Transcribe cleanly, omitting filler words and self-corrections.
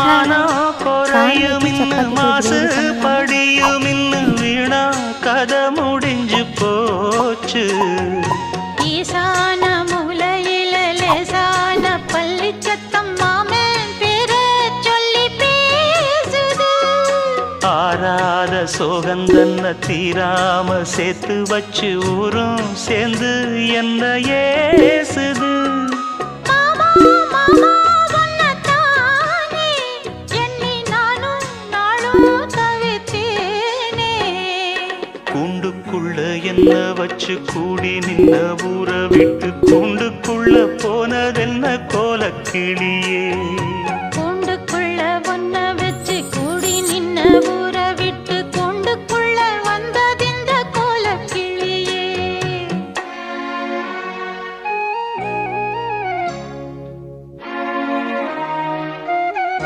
மானோ குறையும் இன்னு மாசு படியும் இன்னு வீணா கதை முடிஞ்சு போச்சு ஈசான மூலையில லேசான பள்ளி சத்தம் மாமன் பேர சொல்லி பேசுது ஆறாத சோகந்தன்ன தீராம சேர்த்து வச்சு ஊரும் சேர்ந்து என்ன ஏசுது கூண்டுக்குள்ள என்ன வச்சு கூடி நின்ன ஊற விட்டு கூண்டுக்குள்ள போனதென்ன கோலக்கிளியே